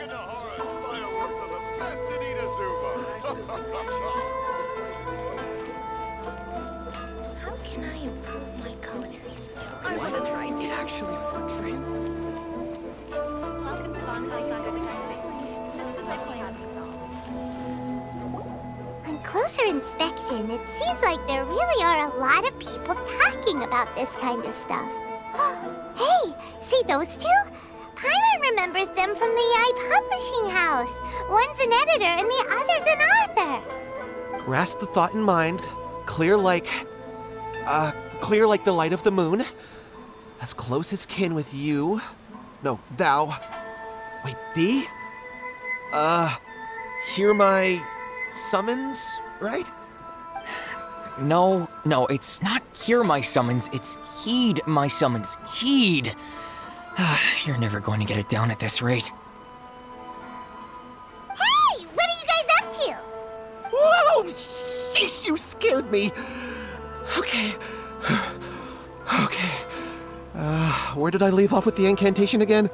Nahara's fireworks are the best in Inazuma. How can I improve my culinary skills? I want to try it. It actually worked for him. Welcome to Bonton's Undertale. Just as I planned to solve. On closer inspection, it seems like there really are a lot of people talking about this kind of stuff. Hey, see those two? Paimon remembers them from the I Publishing House. One's an editor and the other's an author. Grasp the thought in mind. Clear like the light of the moon. As close as kin with you. No, thou. Wait, thee? Hear my summons, right? No, it's not hear my summons, it's heed my summons. Heed! You're never going to get it down at this rate. Hey, what are you guys up to? Whoa! Sheesh, you scared me. Okay. Where did I leave off with the incantation again?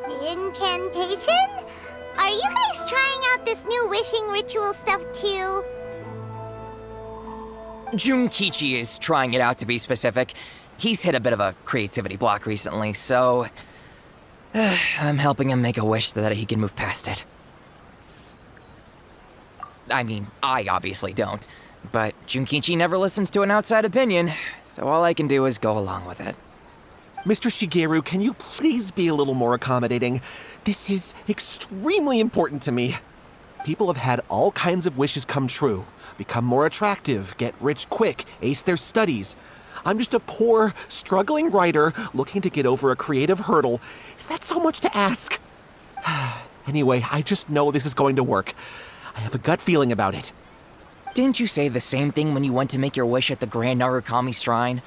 Incantation? Are you guys trying out this new wishing ritual stuff too? Junkichi is trying it out, to be specific. He's hit a bit of a creativity block recently, so I'm helping him make a wish so that he can move past it. I mean, I obviously don't, but Junkichi never listens to an outside opinion, so all I can do is go along with it. Mr. Shigeru, can you please be a little more accommodating? This is extremely important to me. People have had all kinds of wishes come true. Become more attractive, get rich quick, ace their studies. I'm just a poor, struggling writer looking to get over a creative hurdle. Is that so much to ask? Anyway, I just know this is going to work. I have a gut feeling about it. Didn't you say the same thing when you went to make your wish at the Grand Narukami Shrine?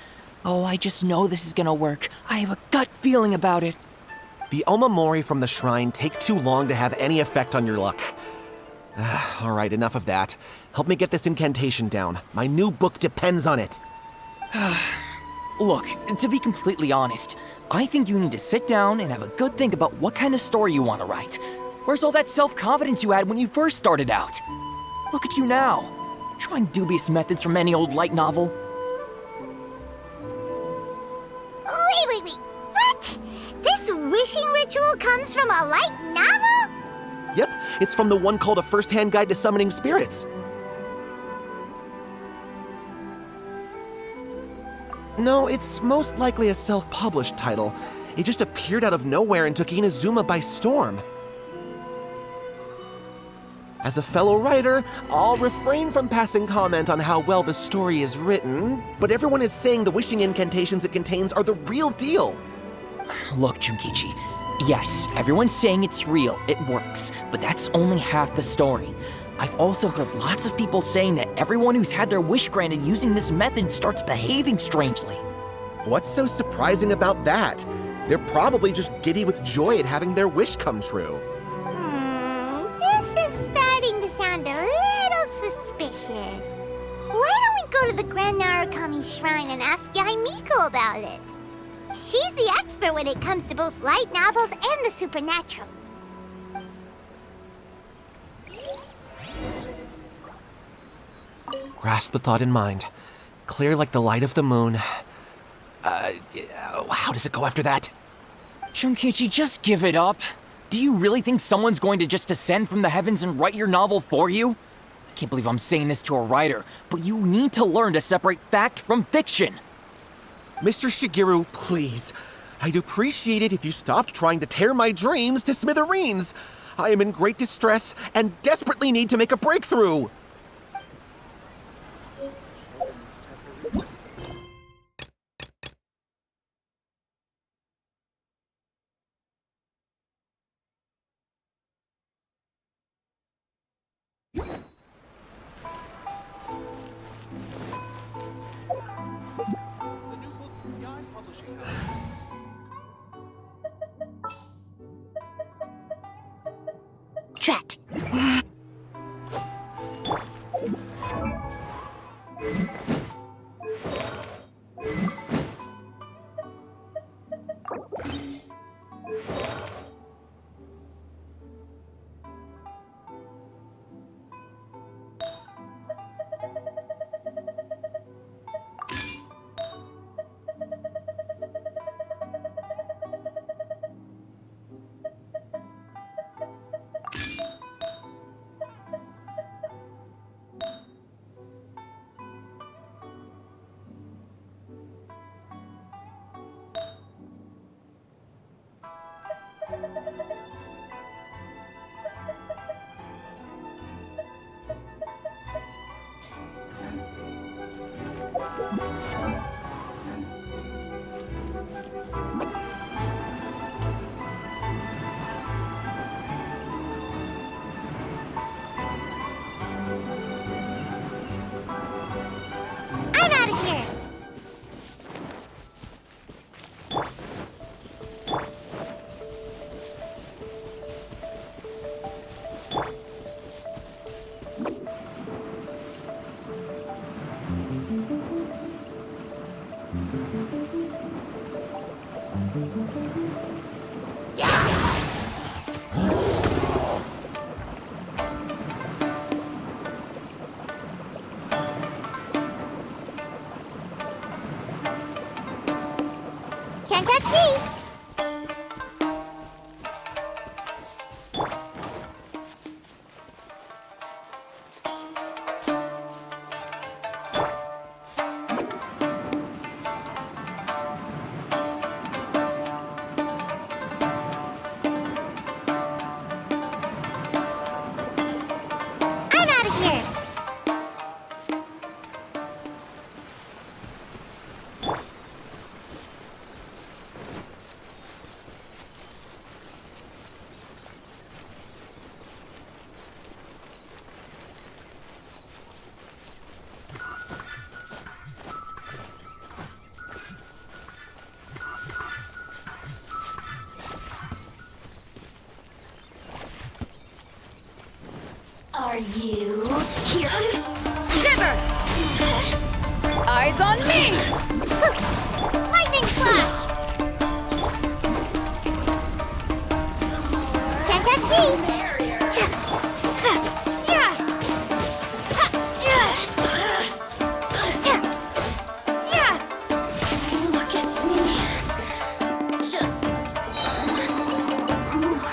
Oh, I just know this is gonna work. I have a gut feeling about it. The Omamori from the shrine take too long to have any effect on your luck. All right, enough of that. Help me get this incantation down. My new book depends on it. Look, to be completely honest, I think you need to sit down and have a good think about what kind of story you want to write. Where's all that self-confidence you had when you first started out? Look at you now, trying dubious methods from any old light novel. Wait. What? This wishing ritual comes from a light novel? Yep, it's from the one called A First-Hand Guide to Summoning Spirits. No, it's most likely a self-published title. It just appeared out of nowhere and took Inazuma by storm. As a fellow writer, I'll refrain from passing comment on how well the story is written, but everyone is saying the wishing incantations it contains are the real deal. Look, Junkichi, yes, everyone's saying it's real, it works, but that's only half the story. I've also heard lots of people saying that everyone who's had their wish granted using this method starts behaving strangely. What's so surprising about that? They're probably just giddy with joy at having their wish come true. This is starting to sound a little suspicious. Why don't we go to the Grand Narukami Shrine and ask Yaimiko about it? She's the expert when it comes to both light novels and the supernatural. Grasp the thought in mind. Clear like the light of the moon. How does it go after that? Junkichi, just give it up. Do you really think someone's going to just descend from the heavens and write your novel for you? I can't believe I'm saying this to a writer, but you need to learn to separate fact from fiction. Mr. Shigeru, please. I'd appreciate it if you stopped trying to tear my dreams to smithereens. I am in great distress and desperately need to make a breakthrough. Drat. Are you here? Shiver! Eyes on me! Lightning slash! Can't catch me! Look at me. Just once more.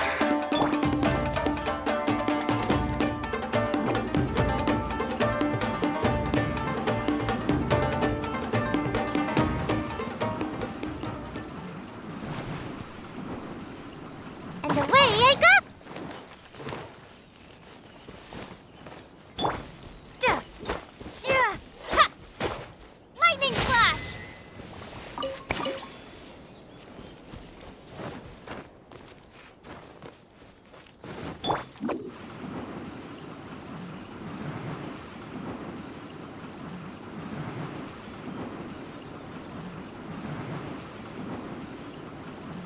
And away I go! Lightning slash!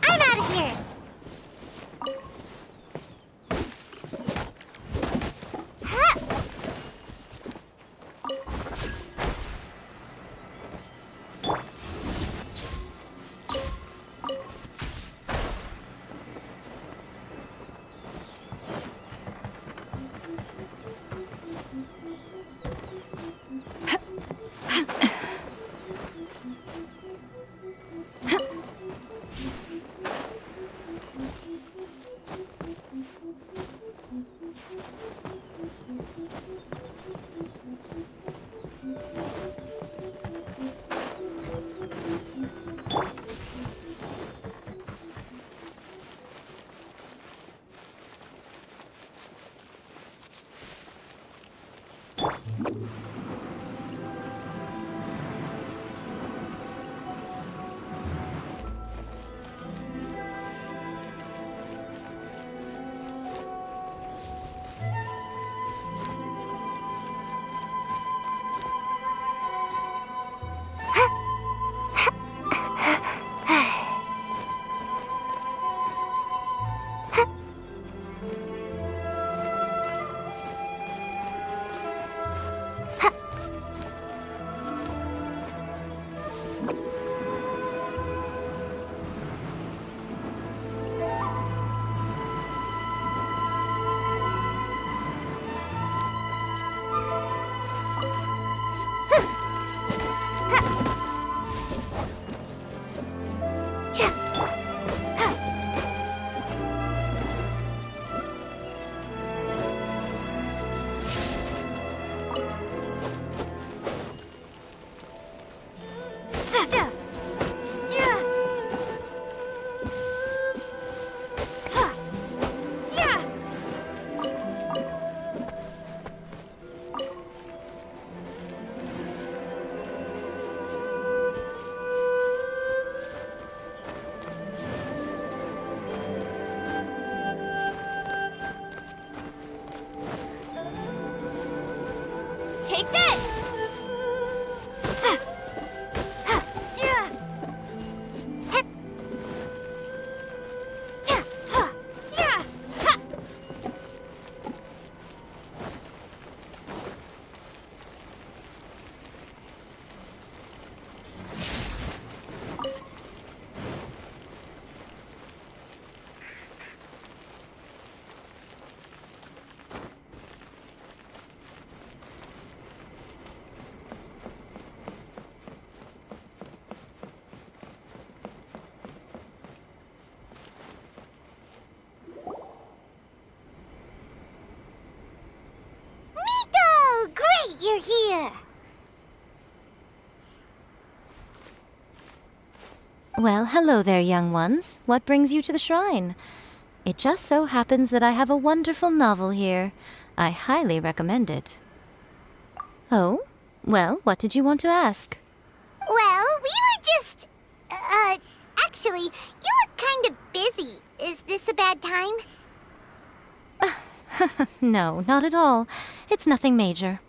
I'm out of here! Take this! Miko! Great, you're here! Well, hello there, young ones. What brings you to the shrine? It just so happens that I have a wonderful novel here. I highly recommend it. Oh? Well, what did you want to ask? Well, we were just... actually, you look kind of busy. Is this a bad time? No, not at all. It's nothing major.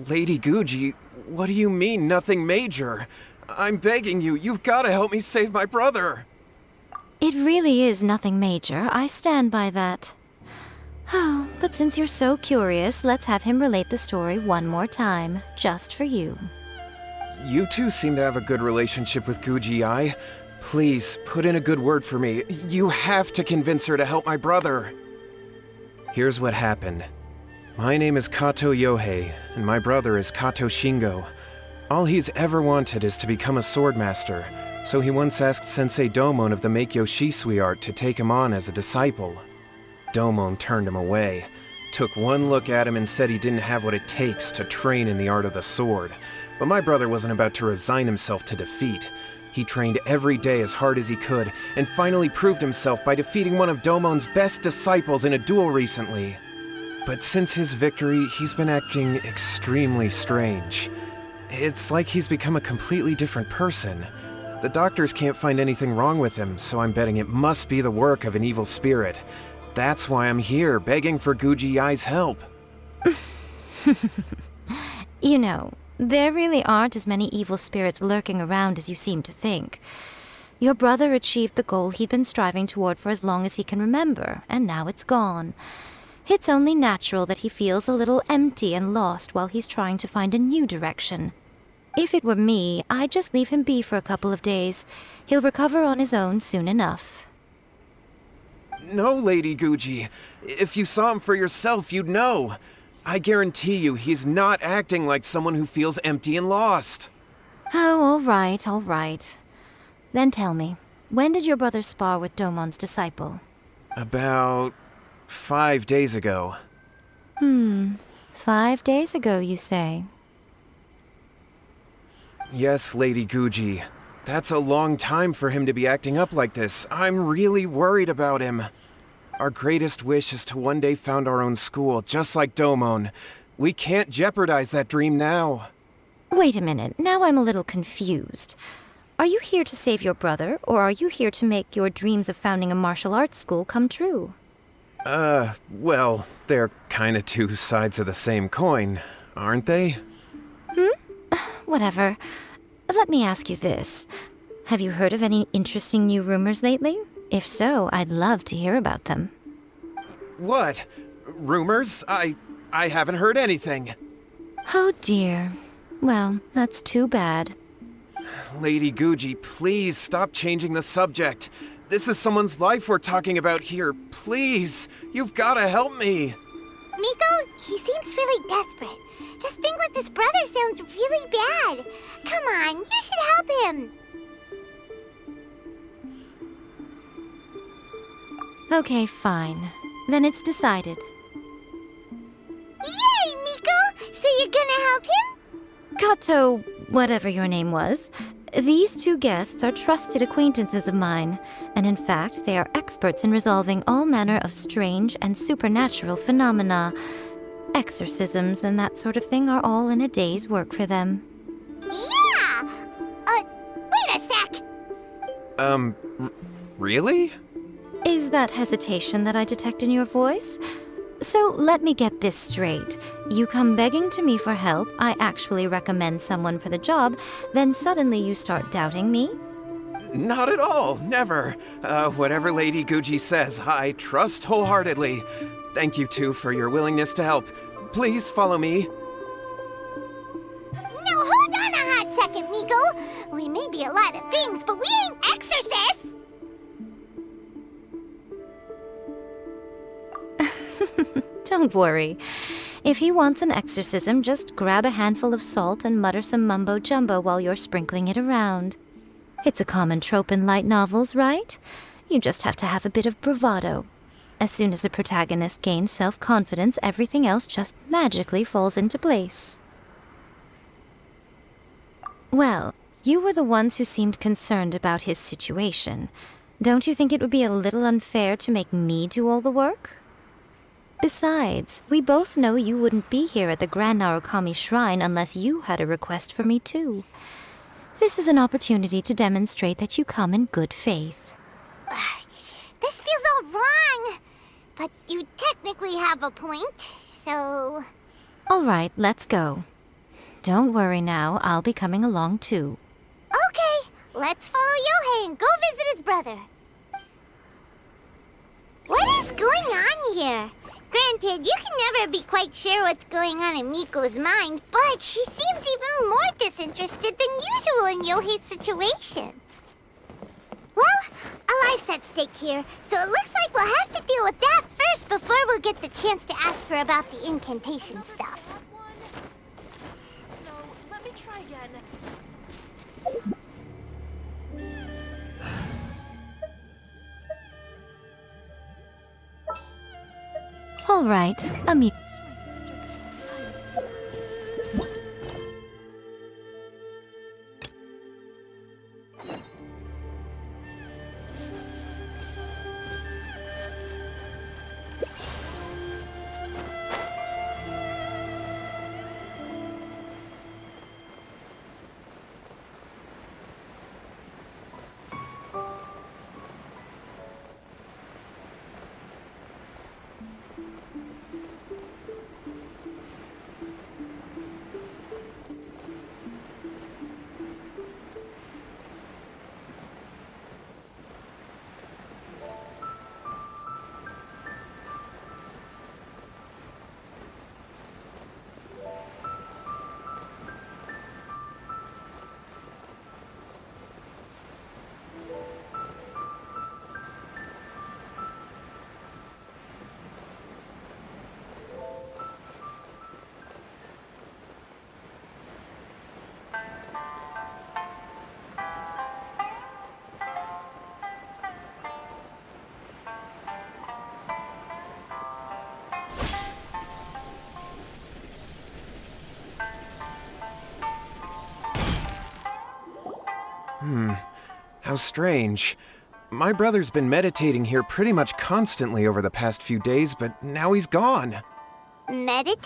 Lady Guji, what do you mean, nothing major? I'm begging you, you've got to help me save my brother. It really is nothing major. I stand by that. Oh, but since you're so curious, let's have him relate the story one more time, just for you. You two seem to have a good relationship with Guji Ai. Please, put in a good word for me. You have to convince her to help my brother. Here's what happened. My name is Kato Yohei, and my brother is Kato Shingo. All he's ever wanted is to become a swordmaster, so he once asked Sensei Domon of the Meikyo Shisui art to take him on as a disciple. Domon turned him away, took one look at him and said he didn't have what it takes to train in the art of the sword. But my brother wasn't about to resign himself to defeat. He trained every day as hard as he could, and finally proved himself by defeating one of Domon's best disciples in a duel recently. But since his victory, he's been acting extremely strange. It's like he's become a completely different person. The doctors can't find anything wrong with him, so I'm betting it must be the work of an evil spirit. That's why I'm here, begging for Guji Ai's help. You know, there really aren't as many evil spirits lurking around as you seem to think. Your brother achieved the goal he'd been striving toward for as long as he can remember, and now it's gone. It's only natural that he feels a little empty and lost while he's trying to find a new direction. If it were me, I'd just leave him be for a couple of days. He'll recover on his own soon enough. No, Lady Guji. If you saw him for yourself, you'd know. I guarantee you he's not acting like someone who feels empty and lost. Oh, all right. Then tell me, when did your brother spar with Domon's disciple? About 5 days ago. 5 days ago, you say? Yes, Lady Guji. That's a long time for him to be acting up like this. I'm really worried about him. Our greatest wish is to one day found our own school, just like Domon. We can't jeopardize that dream now. Wait a minute, now I'm a little confused. Are you here to save your brother, or are you here to make your dreams of founding a martial arts school come true? Well, they're kinda two sides of the same coin, aren't they? Whatever. Let me ask you this. Have you heard of any interesting new rumors lately? If so, I'd love to hear about them. What? Rumors? I haven't heard anything. Oh dear. Well, that's too bad. Lady Guji, please stop changing the subject. This is someone's life we're talking about here. Please, you've gotta help me. Miko, he seems really desperate. This thing with his brother sounds really bad. Come on, you should help him. Okay, fine. Then it's decided. Yay, Miko! So you're gonna help him? Kato, whatever your name was, these two guests are trusted acquaintances of mine, and in fact, they are experts in resolving all manner of strange and supernatural phenomena. Exorcisms and that sort of thing are all in a day's work for them. Yeah! Wait a sec! Really? Is that hesitation that I detect in your voice? So let me get this straight. You come begging to me for help, I actually recommend someone for the job, then suddenly you start doubting me? Not at all, never. Whatever Lady Guji says, I trust wholeheartedly. Thank you two for your willingness to help. Please follow me. No, hold on a hot second, Miko. We may be a lot of things, but we ain't exorcists! Don't worry. If he wants an exorcism, just grab a handful of salt and mutter some mumbo-jumbo while you're sprinkling it around. It's a common trope in light novels, right? You just have to have a bit of bravado. As soon as the protagonist gains self-confidence, everything else just magically falls into place. Well, you were the ones who seemed concerned about his situation. Don't you think it would be a little unfair to make me do all the work? Besides, we both know you wouldn't be here at the Grand Narukami Shrine unless you had a request for me too. This is an opportunity to demonstrate that you come in good faith. This feels all wrong. But you technically have a point, so... All right, let's go. Don't worry now, I'll be coming along too. Okay, let's follow Yohei and go visit his brother. What is going on here? Grand Granted, you can never be quite sure what's going on in Miko's mind, but she seems even more disinterested than usual in Yohei's situation. Well, a life's at stake here, so it looks like we'll have to deal with that first before we'll get the chance to ask her about the incantation stuff. No, let me try again. All right, Ami. My sister could find a secret. How strange. My brother's been meditating here pretty much constantly over the past few days, but now he's gone. Meditating?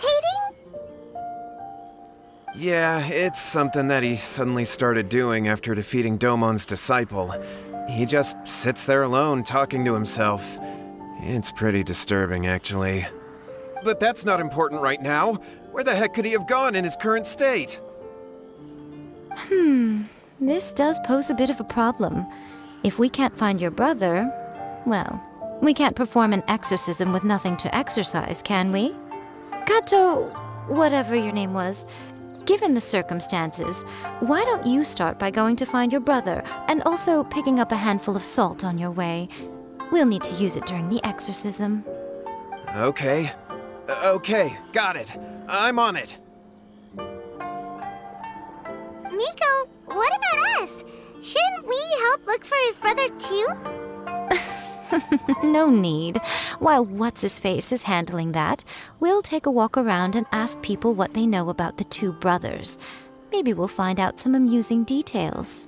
Yeah, it's something that he suddenly started doing after defeating Domon's disciple. He just sits there alone, talking to himself. It's pretty disturbing, actually. But that's not important right now. Where the heck could he have gone in his current state? This does pose a bit of a problem. If we can't find your brother, well, we can't perform an exorcism with nothing to exorcise, can we? Kato, whatever your name was, given the circumstances, why don't you start by going to find your brother and also picking up a handful of salt on your way? We'll need to use it during the exorcism. Okay. Okay, got it. I'm on it. Miko, what about us? Shouldn't we help look for his brother too? No need. While What's-His-Face is handling that, we'll take a walk around and ask people what they know about the two brothers. Maybe we'll find out some amusing details.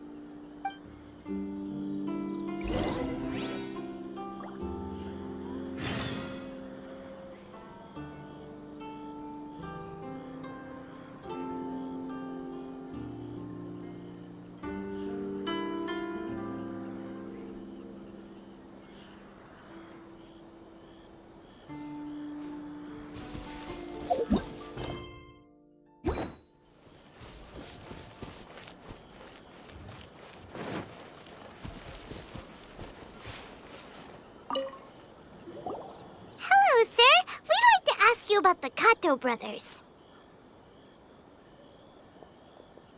Hello, sir. We'd like to ask you about the Kato brothers.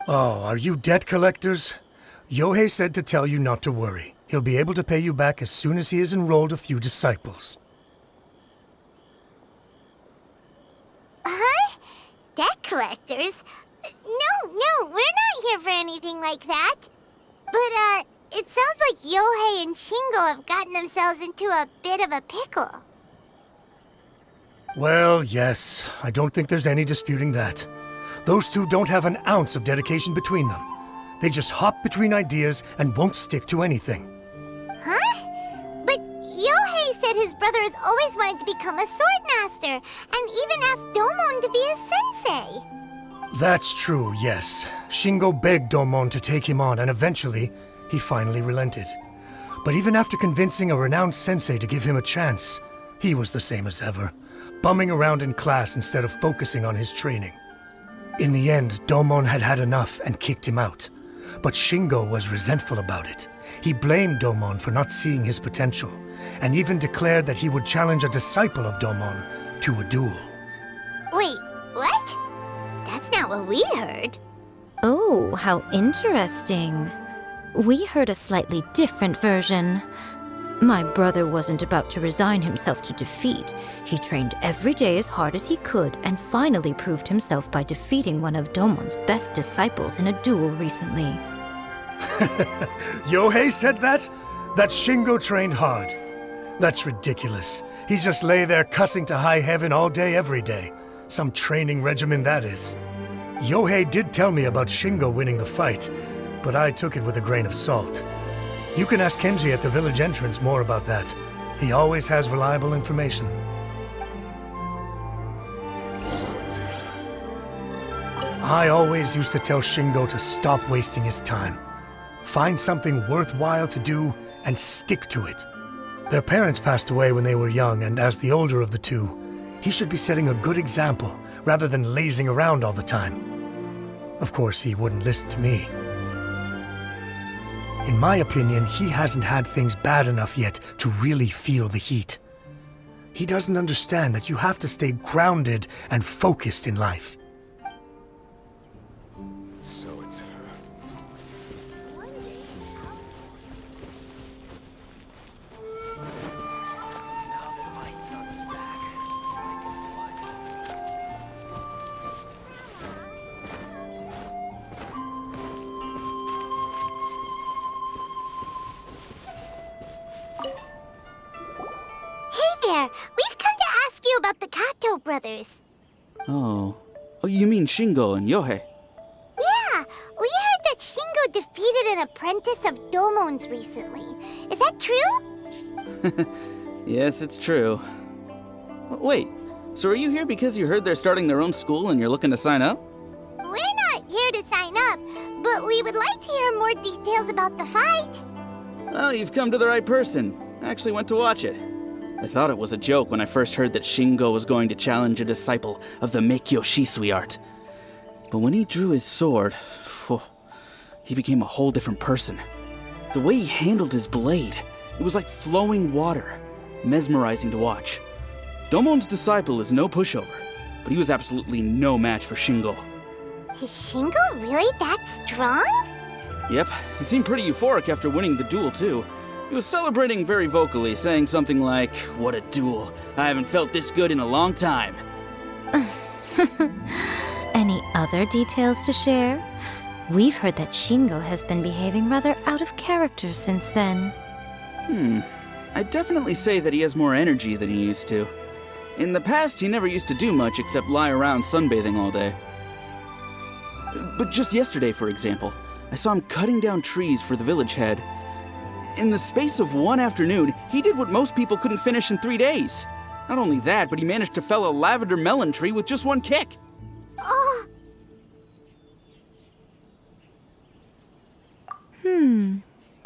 Oh, are you debt collectors? Yohei said to tell you not to worry. He'll be able to pay you back as soon as he has enrolled a few disciples. Huh? Debt collectors? No, we're not here for anything like that. But, it sounds like Yohei and Shingo have gotten themselves into a bit of a pickle. Well, yes, I don't think there's any disputing that. Those two don't have an ounce of dedication between them. They just hop between ideas and won't stick to anything. Huh? But Yohei said his brother has always wanted to become a sword master, and even asked Domon to be his sensei. That's true, yes. Shingo begged Domon to take him on, and eventually, he finally relented. But even after convincing a renowned sensei to give him a chance, he was the same as ever, bumming around in class instead of focusing on his training. In the end, Domon had had enough and kicked him out. But Shingo was resentful about it. He blamed Domon for not seeing his potential, and even declared that he would challenge a disciple of Domon, to a duel. Wait, what? That's not what we heard. Oh, how interesting. We heard a slightly different version. My brother wasn't about to resign himself to defeat. He trained every day as hard as he could and finally proved himself by defeating one of Domon's best disciples in a duel recently. Yohei said that? That Shingo trained hard. That's ridiculous. He just lay there cussing to high heaven all day, every day. Some training regimen, that is. Yohei did tell me about Shingo winning the fight, but I took it with a grain of salt. You can ask Kenji at the village entrance more about that. He always has reliable information. I always used to tell Shingo to stop wasting his time. Find something worthwhile to do and stick to it. Their parents passed away when they were young, and as the older of the two, he should be setting a good example rather than lazing around all the time. Of course, he wouldn't listen to me. In my opinion, he hasn't had things bad enough yet to really feel the heat. He doesn't understand that you have to stay grounded and focused in life. So it's her. Now that my son's back, I can Hey there, we've come to ask you about the Kato brothers. Oh, you mean Shingo and Yohei? Yeah, we heard that Shingo defeated an apprentice of Domon's recently. Is that true? Yes, it's true. Wait, so are you here because you heard they're starting their own school and you're looking to sign up? We're not here to sign up, but we would like to hear more details about the fight. Well, you've come to the right person. I actually went to watch it. I thought it was a joke when I first heard that Shingo was going to challenge a disciple of the Meikyo Shisui art. But when he drew his sword, he became a whole different person. The way he handled his blade, it was like flowing water, mesmerizing to watch. Domon's disciple is no pushover, but he was absolutely no match for Shingo. Is Shingo really that strong? Yep, he seemed pretty euphoric after winning the duel too. He was celebrating very vocally, saying something like, "What a duel. I haven't felt this good in a long time." Any other details to share? We've heard that Shingo has been behaving rather out of character since then. I'd definitely say that he has more energy than he used to. In the past, he never used to do much except lie around sunbathing all day. But just yesterday, for example, I saw him cutting down trees for the village head. In the space of one afternoon, he did what most people couldn't finish in 3 days. Not only that, but he managed to fell a lavender melon tree with just one kick. Oh,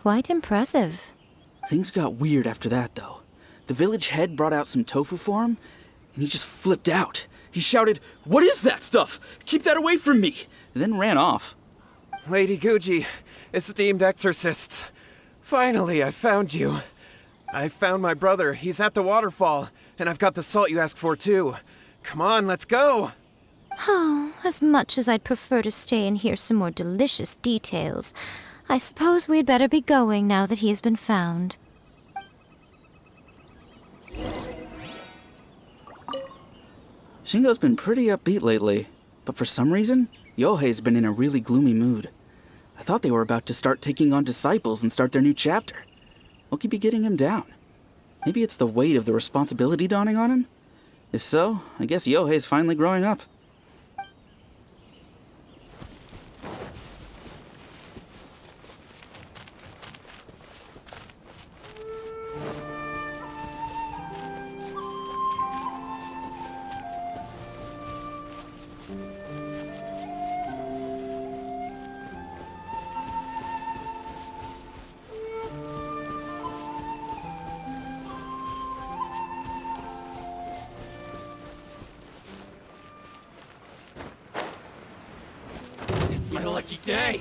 Quite impressive. Things got weird after that, though. The village head brought out some tofu for him, and he just flipped out. He shouted, "What is that stuff? Keep that away from me!" and then ran off. Lady Guji, esteemed exorcists. Finally, I found you. I found my brother. He's at the waterfall, and I've got the salt you asked for, too. Come on, let's go. Oh, as much as I'd prefer to stay and hear some more delicious details, I suppose we'd better be going now that he has been found. Shingo's been pretty upbeat lately, but for some reason, Yohei's been in a really gloomy mood. I thought they were about to start taking on disciples and start their new chapter. What could be getting him down? Maybe it's the weight of the responsibility dawning on him? If so, I guess Yohei's finally growing up. It's my lucky day.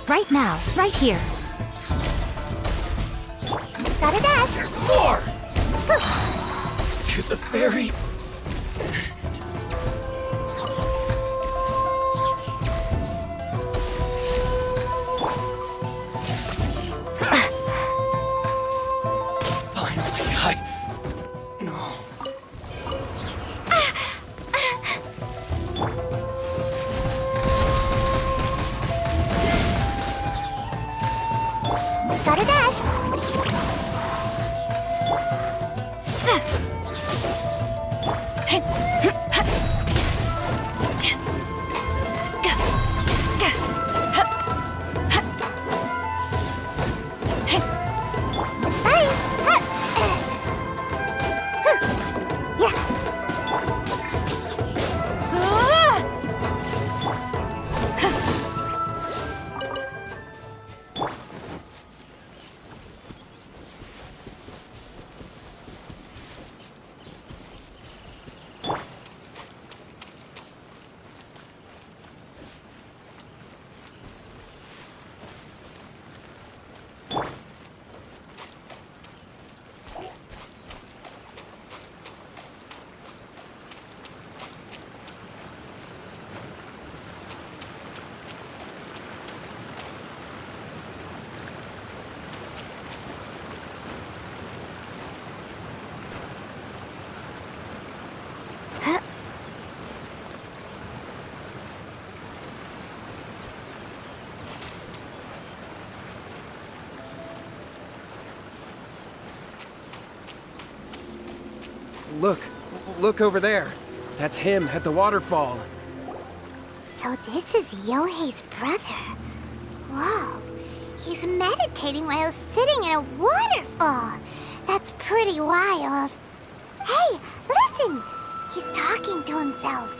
Right now, right here. Gotta dash. There's more! To the very... Finally, No. Gotta dash. Look over there. That's him at the waterfall. So this is Yohei's brother. Whoa. He's meditating while sitting in a waterfall. That's pretty wild. Hey, listen! He's talking to himself.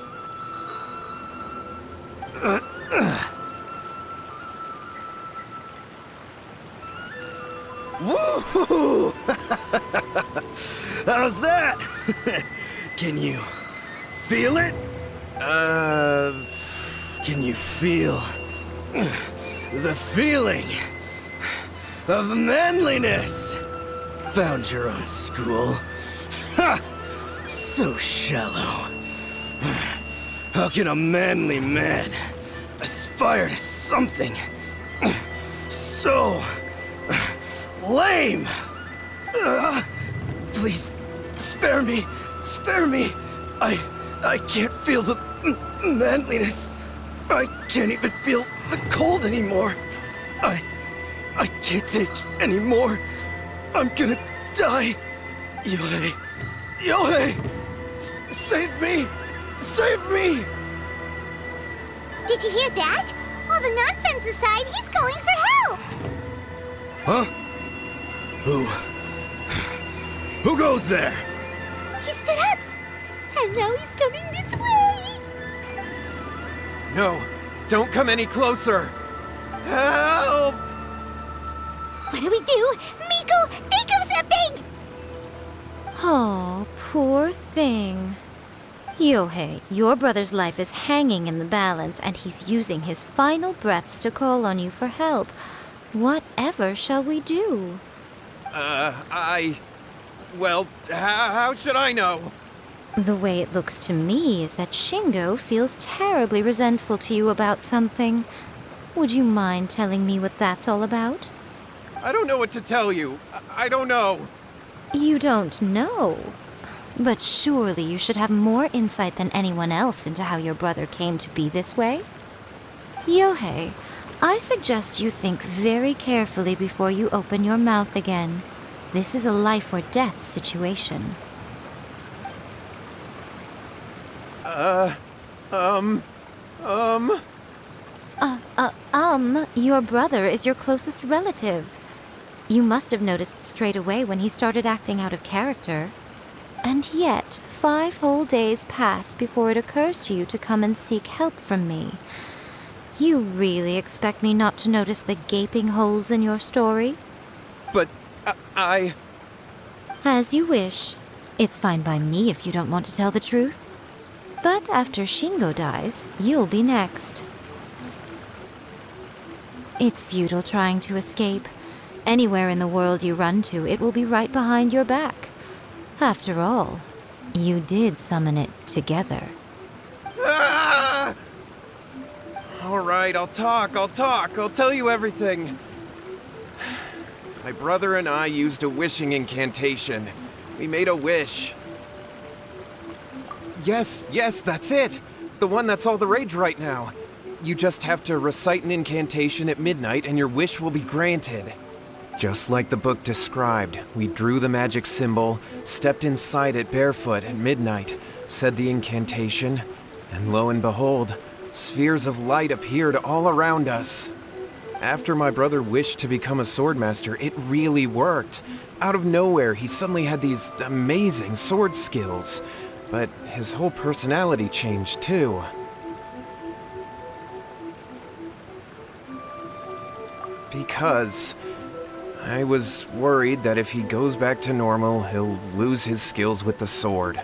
Woo! How's that? Can you feel it? Can you feel the feeling of manliness? Found your own school. Ha! So shallow. How can a manly man aspire to something so lame? Please, spare me. Spare me. I can't feel the manliness. I can't even feel the cold anymore. I can't take any more. I'm gonna die. Yohei. Yohei! Save me! Save me! Did you hear that? All the nonsense aside, he's going for help! Huh? Who goes there? He stood up! And now he's coming this way! No, don't come any closer! Help! What do we do? Miko, think of something! Oh, poor thing. Yohei, your brother's life is hanging in the balance, and he's using his final breaths to call on you for help. Whatever shall we do? Well, how should I know? The way it looks to me is that Shingo feels terribly resentful to you about something. Would you mind telling me what that's all about? I don't know what to tell you. I don't know. You don't know? But surely you should have more insight than anyone else into how your brother came to be this way? Yohei, I suggest you think very carefully before you open your mouth again. This is a life or death situation. Your brother is your closest relative. You must have noticed straight away when he started acting out of character. And yet, 5 whole days pass before it occurs to you to come and seek help from me. You really expect me not to notice the gaping holes in your story? But I... As you wish. It's fine by me if you don't want to tell the truth. But after Shingo dies, you'll be next. It's futile trying to escape. Anywhere in the world you run to, it will be right behind your back. After all, you did summon it together. Ah! All right, I'll talk. I'll tell you everything. My brother and I used a wishing incantation. We made a wish. Yes, that's it. The one that's all the rage right now. You just have to recite an incantation at midnight and your wish will be granted. Just like the book described, we drew the magic symbol, stepped inside it barefoot at midnight, said the incantation, and lo and behold, spheres of light appeared all around us. After my brother wished to become a swordmaster, it really worked. Out of nowhere, he suddenly had these amazing sword skills, but his whole personality changed too. Because I was worried that if he goes back to normal, he'll lose his skills with the sword.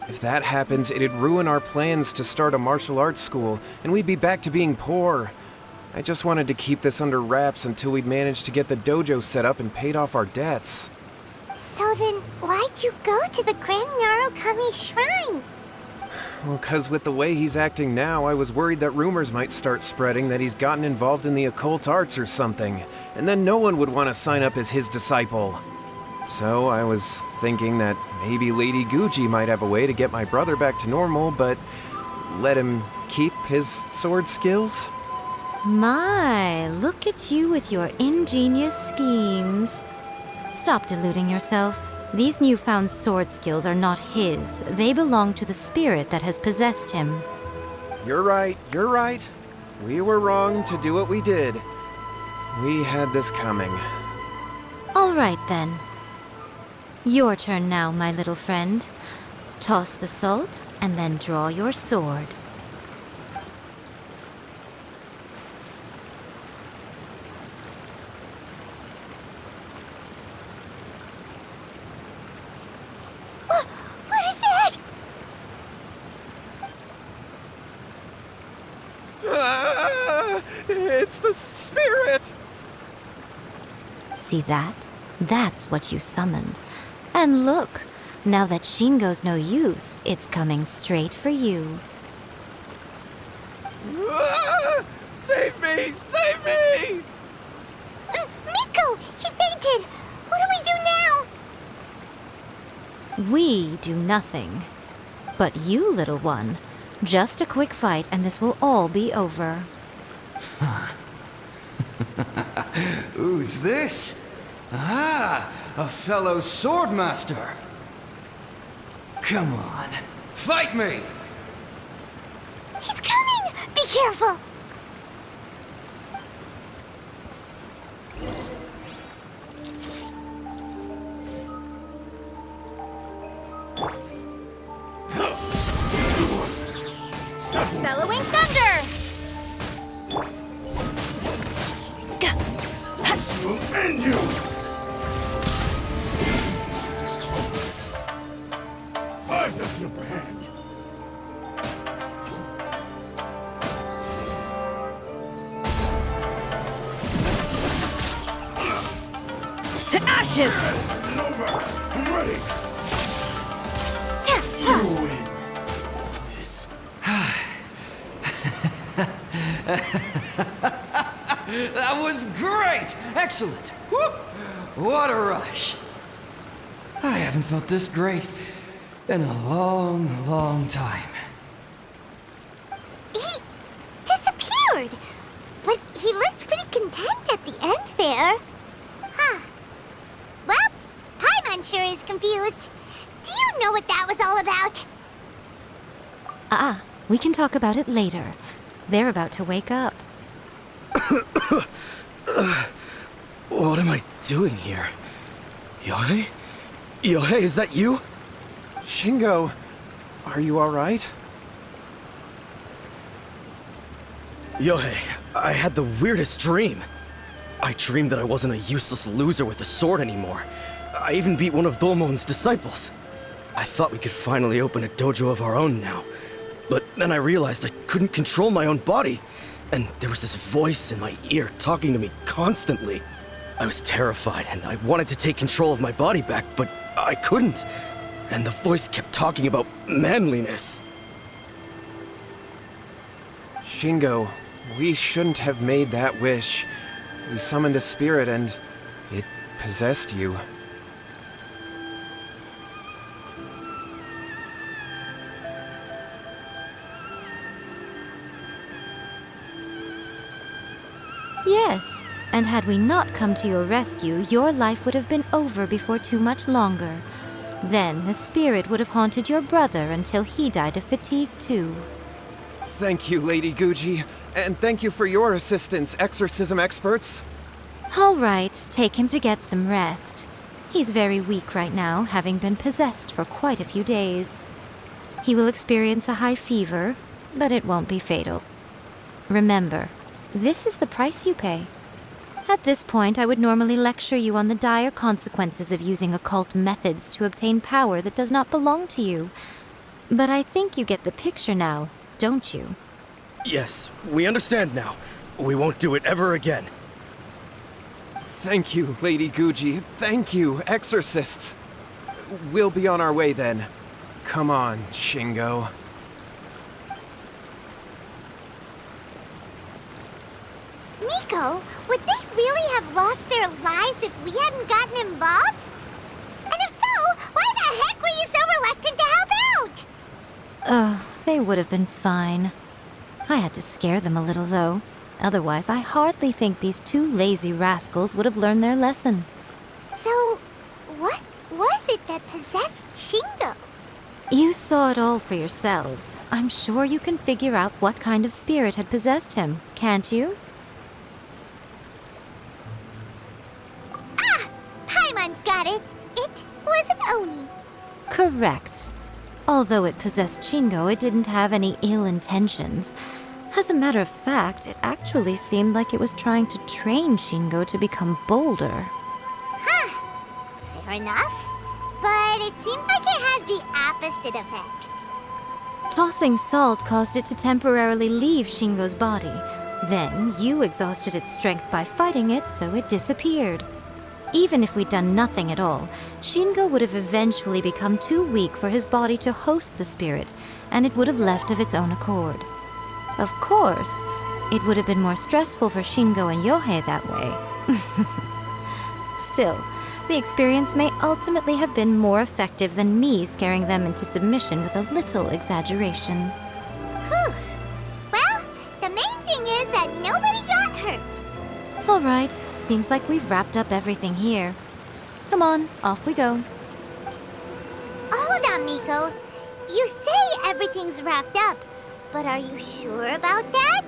If that happens, it'd ruin our plans to start a martial arts school, and we'd be back to being poor. I just wanted to keep this under wraps until we'd managed to get the dojo set up and paid off our debts. So then, why'd you go to the Grand Narukami Shrine? Well, 'cause with the way he's acting now, I was worried that rumors might start spreading that he's gotten involved in the occult arts or something, and then no one would want to sign up as his disciple. So I was thinking that maybe Lady Guji might have a way to get my brother back to normal, but let him keep his sword skills? My, look at you with your ingenious schemes. Stop deluding yourself. These newfound sword skills are not his. They belong to the spirit that has possessed him. You're right. We were wrong to do what we did. We had this coming. All right, then. Your turn now, my little friend. Toss the salt, and then draw your sword. What is that? Ah, it's the spirit! See that? That's what you summoned. And look, now that Shingo's no use, it's coming straight for you. Ah, save me! Save me! Miko! He fainted! What do we do now? We do nothing. But you, little one, just a quick fight and this will all be over. Who's this? Ah, a fellow swordmaster. Come on, fight me! He's coming! Be careful! Bellowing thunder! This will end you! I've got the upper hand. To ashes! It's over! I'm ready! You win! This. That was great! Excellent! Whoop! What a rush! I haven't felt this great in a long, long time. He disappeared! But he looked pretty content at the end there. Huh. Well, Paimon sure is confused. Do you know what that was all about? We can talk about it later. They're about to wake up. What am I doing here? Yohei? Yohei, is that you? Shingo, are you alright? Yohei, I had the weirdest dream. I dreamed that I wasn't a useless loser with a sword anymore. I even beat one of Domon's disciples. I thought we could finally open a dojo of our own now. But then I realized I couldn't control my own body. And there was this voice in my ear talking to me constantly. I was terrified and I wanted to take control of my body back, but I couldn't. And the voice kept talking about manliness. Shingo, we shouldn't have made that wish. We summoned a spirit and it possessed you. Yes, and had we not come to your rescue, your life would have been over before too much longer. Then the spirit would have haunted your brother until he died of fatigue too. Thank you, Lady Guji. And thank you for your assistance, exorcism experts. All right, take him to get some rest. He's very weak right now, having been possessed for quite a few days. He will experience a high fever, but it won't be fatal. Remember, this is the price you pay. At this point, I would normally lecture you on the dire consequences of using occult methods to obtain power that does not belong to you. But I think you get the picture now, don't you? Yes, we understand now. We won't do it ever again. Thank you, Lady Guji. Thank you, exorcists. We'll be on our way then. Come on, Shingo. Miko, would they really have lost their lives if we hadn't gotten involved? And if so, why the heck were you so reluctant to help out? Oh, they would have been fine. I had to scare them a little, though. Otherwise, I hardly think these two lazy rascals would have learned their lesson. So, what was it that possessed Shingo? You saw it all for yourselves. I'm sure you can figure out what kind of spirit had possessed him, can't you? Ah! Paimon's got it. It was an Oni. Correct. Although it possessed Shingo, it didn't have any ill intentions. As a matter of fact, it actually seemed like it was trying to train Shingo to become bolder. Huh. Fair enough. But it seemed like it had the opposite effect. Tossing salt caused it to temporarily leave Shingo's body. Then, you exhausted its strength by fighting it, so it disappeared. Even if we'd done nothing at all, Shingo would have eventually become too weak for his body to host the spirit, and it would have left of its own accord. Of course, it would have been more stressful for Shingo and Yohei that way. Still, the experience may ultimately have been more effective than me scaring them into submission with a little exaggeration. Whew. Well, the main thing is that nobody got hurt. All right, seems like we've wrapped up everything here. Come on, off we go. Hold on, Miko. You say everything's wrapped up, but are you sure about that?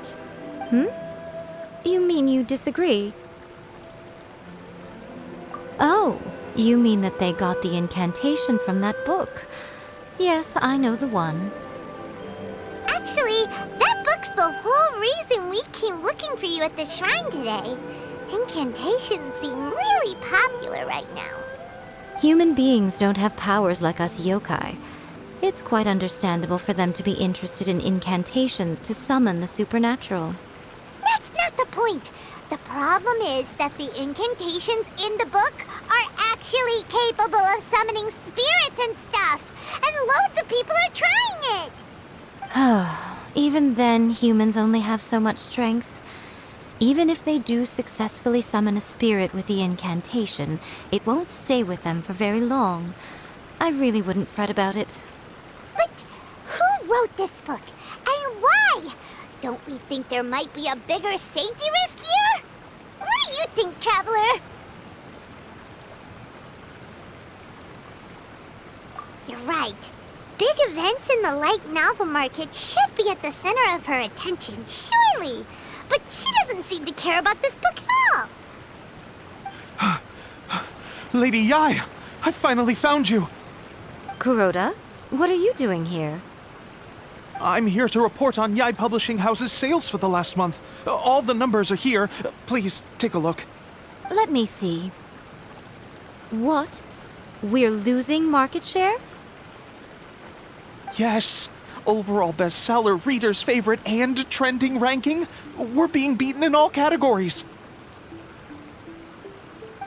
You mean you disagree? Oh, you mean that they got the incantation from that book. Yes, I know the one. Actually, that book's the whole reason we came looking for you at the shrine today. Incantations seem really popular right now. Human beings don't have powers like us yokai. It's quite understandable for them to be interested in incantations to summon the supernatural. That's not the point. The problem is that the incantations in the book are actually capable of summoning spirits and stuff, and loads of people are trying it. Even then, humans only have so much strength. Even if they do successfully summon a spirit with the incantation, it won't stay with them for very long. I really wouldn't fret about it. But who wrote this book? And why? Don't we think there might be a bigger safety risk here? What do you think, Traveler? You're right. Big events in the light novel market should be at the center of her attention, surely. But she doesn't seem to care about this book at all. Lady Yai, I finally found you. Kuroda, what are you doing here? I'm here to report on Yai Publishing House's sales for the last month. All the numbers are here. Please, take a look. Let me see. What? We're losing market share? Yes. Overall bestseller, readers' favorite, and trending ranking. We're being beaten in all categories.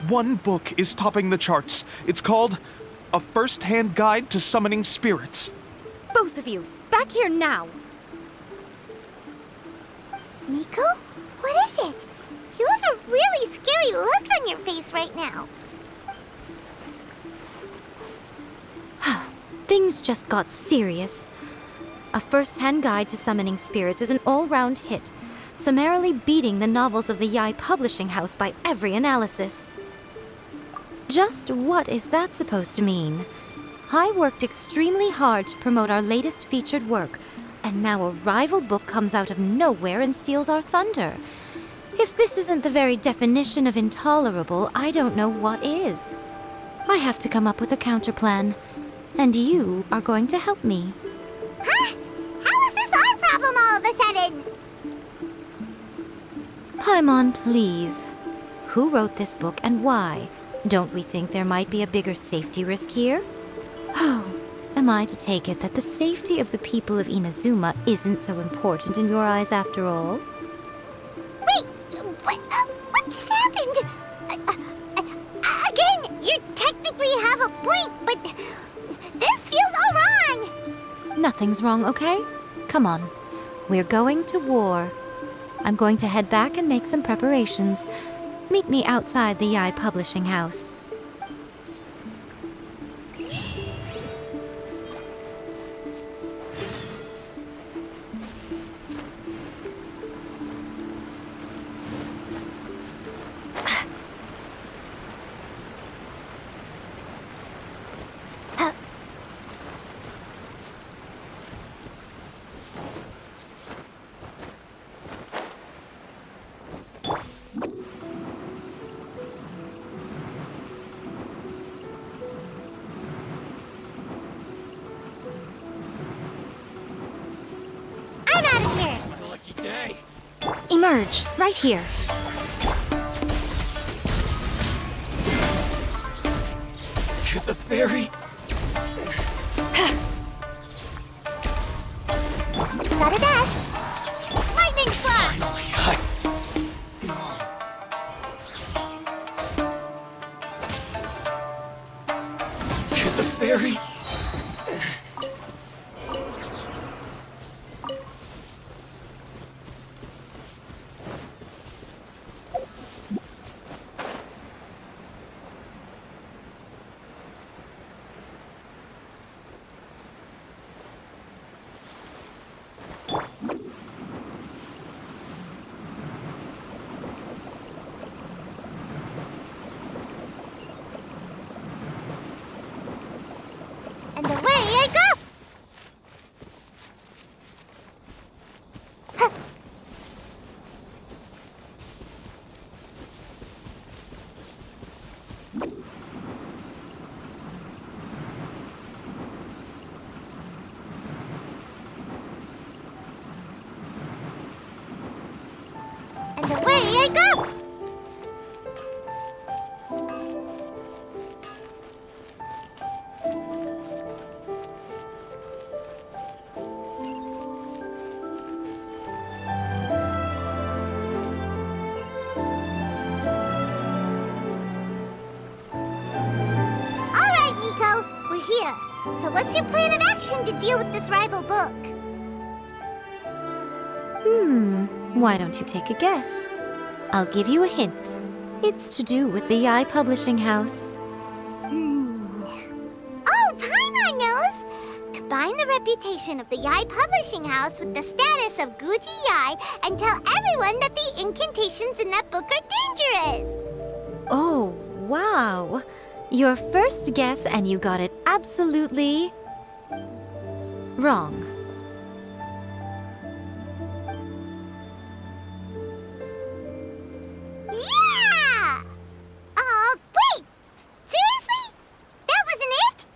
one book is topping the charts. It's called A First-Hand Guide to Summoning Spirits. Both of you, back here now. Nico? What is it? You have a really scary look on your face right now. Things just got serious. A First-Hand Guide to Summoning Spirits is an all-round hit, summarily beating the novels of the Yai Publishing House by every analysis. Just what is that supposed to mean? I worked extremely hard to promote our latest featured work, and now a rival book comes out of nowhere and steals our thunder. If this isn't the very definition of intolerable, I don't know what is. I have to come up with a counterplan, and you are going to help me. Huh? How is this our problem all of a sudden? Paimon, please. Who wrote this book and why? Don't we think there might be a bigger safety risk here? Oh, am I to take it that the safety of the people of Inazuma isn't so important in your eyes after all? Wait, what just happened? Again, you technically have a point, but this feels all wrong. Nothing's wrong, okay? Come on. We're going to war. I'm going to head back and make some preparations. Meet me outside the Yai Publishing House. Emerge, right here. To the ferry. Gotta dash. Lightning slash! To the ferry. And away I go! Huh. And away I go! Here. So what's your plan of action to deal with this rival book? Why don't you take a guess? I'll give you a hint. It's to do with the Yai Publishing House. Oh, Paimon knows! Combine the reputation of the Yai Publishing House with the status of Guji Yai and tell everyone that the incantations in that book are dangerous! Oh, wow! Your first guess, and you got it absolutely wrong. Yeah! Wait! Seriously? That wasn't it?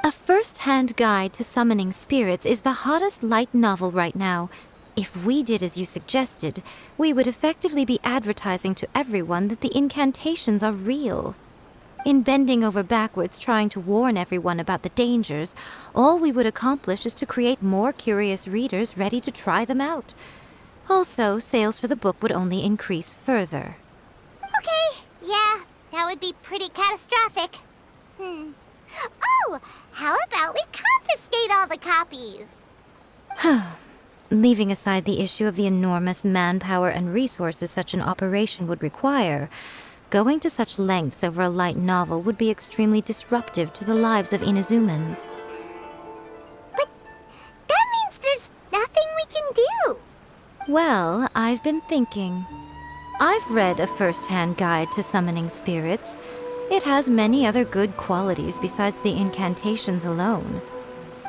A First-Hand Guide to Summoning Spirits is the hottest light novel right now. If we did as you suggested, we would effectively be advertising to everyone that the incantations are real. In bending over backwards trying to warn everyone about the dangers, all we would accomplish is to create more curious readers ready to try them out. Also, sales for the book would only increase further. Okay, yeah, That would be pretty catastrophic. Oh, how about we confiscate all the copies? Leaving aside the issue of the enormous manpower and resources such an operation would require, going to such lengths over a light novel would be extremely disruptive to the lives of Inazumans. But that means there's nothing we can do. Well, I've been thinking. I've read a first-hand guide to summoning spirits. It has many other good qualities besides the incantations alone.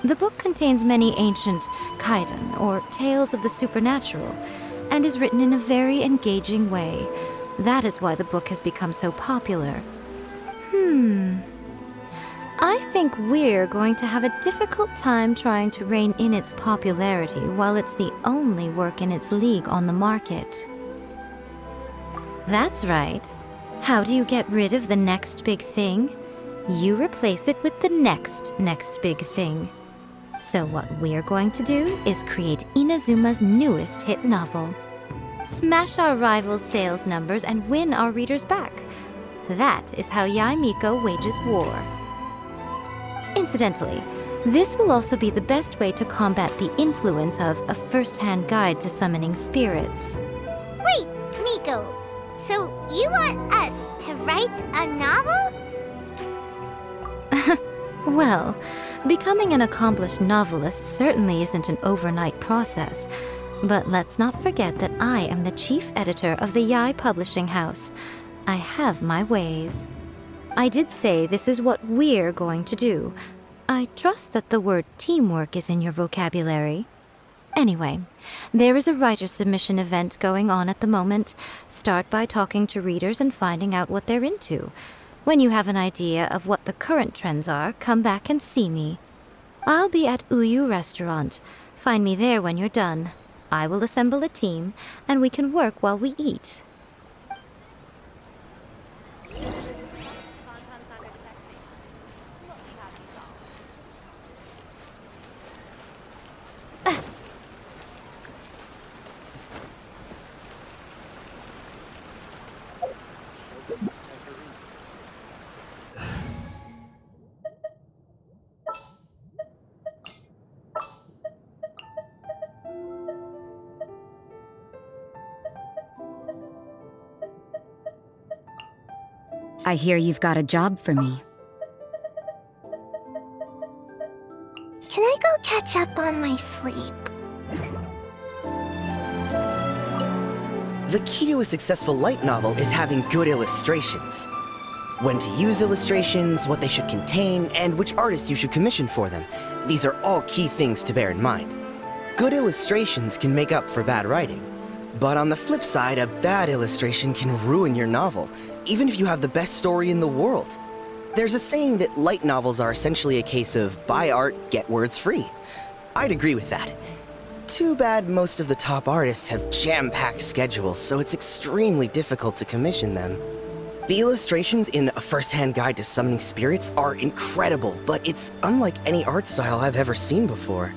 The book contains many ancient kaidan, or tales of the supernatural, and is written in a very engaging way. That is why the book has become so popular. I think we're going to have a difficult time trying to rein in its popularity while it's the only work in its league on the market. That's right. How do you get rid of the next big thing? You replace it with the next big thing. So what we're going to do is create Inazuma's newest hit novel. Smash our rivals' sales numbers and win our readers back. That is how Yae Miko wages war. Incidentally, this will also be the best way to combat the influence of a first-hand guide to summoning spirits. Wait, Miko. So you want us to write a novel? Well, becoming an accomplished novelist certainly isn't an overnight process. But let's not forget that I am the chief editor of the Yae Publishing House. I have my ways. I did say this is what we're going to do. I trust that the word teamwork is in your vocabulary. Anyway, there is a writer submission event going on at the moment. Start by talking to readers and finding out what they're into. When you have an idea of what the current trends are, come back and see me. I'll be at Uyu Restaurant. Find me there when you're done. I will assemble a team, and we can work while we eat. I hear you've got a job for me. Can I go catch up on my sleep? The key to a successful light novel is having good illustrations. When to use illustrations, what they should contain, and which artist you should commission for them. These are all key things to bear in mind. Good illustrations can make up for bad writing. But on the flip side, a bad illustration can ruin your novel, even if you have the best story in the world. There's a saying that light novels are essentially a case of buy art, get words free. I'd agree with that. Too bad most of the top artists have jam-packed schedules, so it's extremely difficult to commission them. The illustrations in A First-Hand Guide to Summoning Spirits are incredible, but it's unlike any art style I've ever seen before.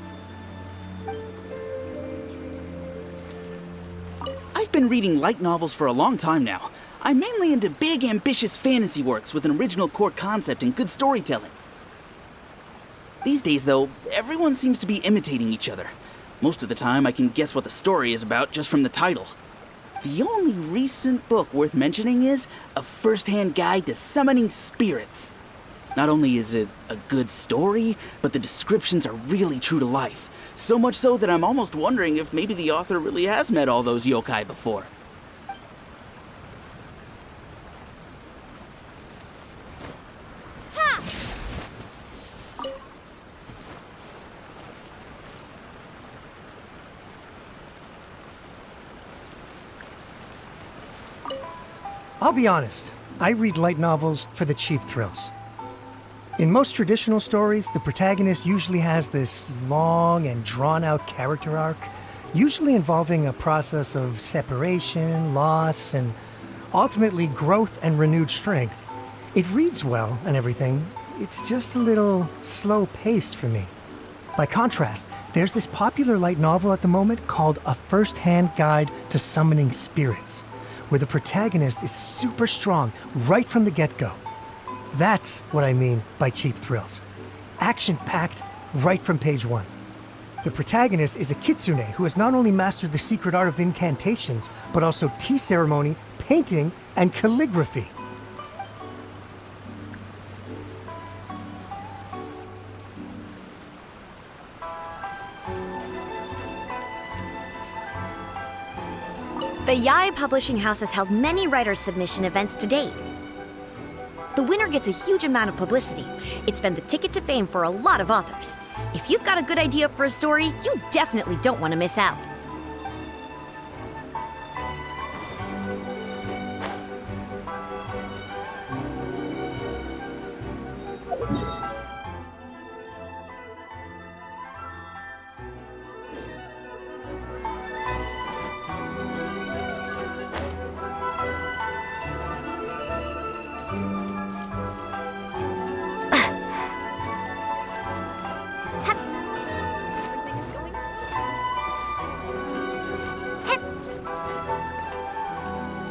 I've been reading light novels for a long time now. I'm mainly into big, ambitious fantasy works with an original core concept and good storytelling. These days, though, everyone seems to be imitating each other. Most of the time, I can guess what the story is about just from the title. The only recent book worth mentioning is A First-Hand Guide to Summoning Spirits. Not only is it a good story, but the descriptions are really true to life. So much so that I'm almost wondering if maybe the author really has met all those yokai before. I'll be honest, I read light novels for the cheap thrills. In most traditional stories, the protagonist usually has this long and drawn-out character arc, usually involving a process of separation, loss, and ultimately growth and renewed strength. It reads well and everything, it's just a little slow-paced for me. By contrast, there's this popular light novel at the moment called A First-Hand Guide to Summoning Spirits, where the protagonist is super strong right from the get-go. That's what I mean by cheap thrills. Action-packed right from page one. The protagonist is a kitsune who has not only mastered the secret art of incantations, but also tea ceremony, painting, and calligraphy. The Yai Publishing House has held many writer submission events to date. The winner gets a huge amount of publicity. It's been the ticket to fame for a lot of authors. If you've got a good idea for a story, you definitely don't want to miss out.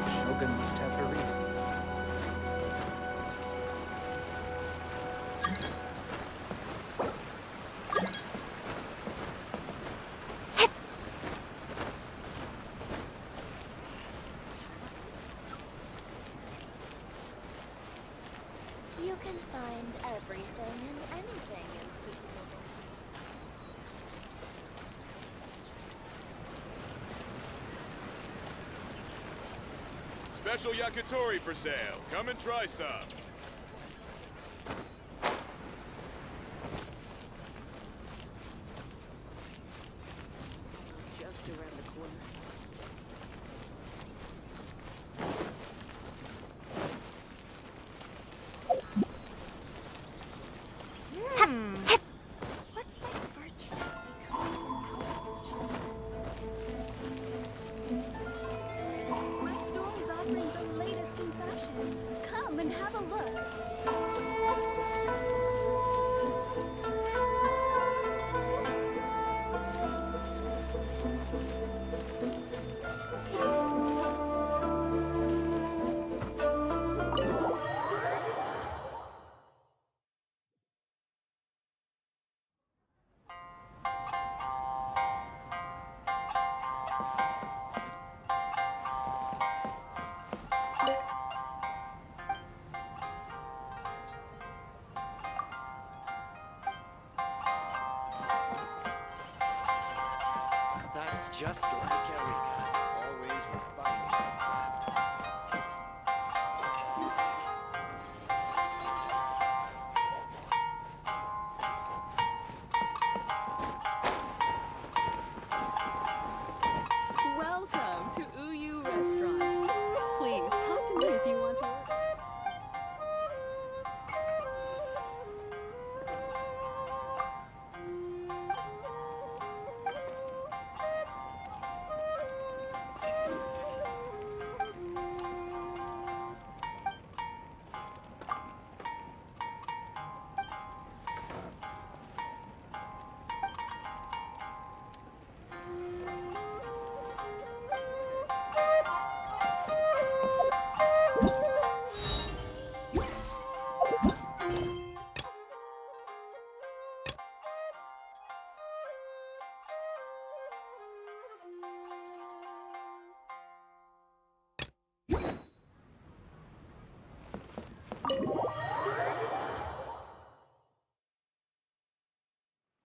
Shogun must have her reasons. You can find everything and anything in Tsukuyomi. Special yakitori for sale. Come and try some. Just around the corner. What's my first step? My store is offering the latest in fashion. Come and have a look. That's just like Eureka.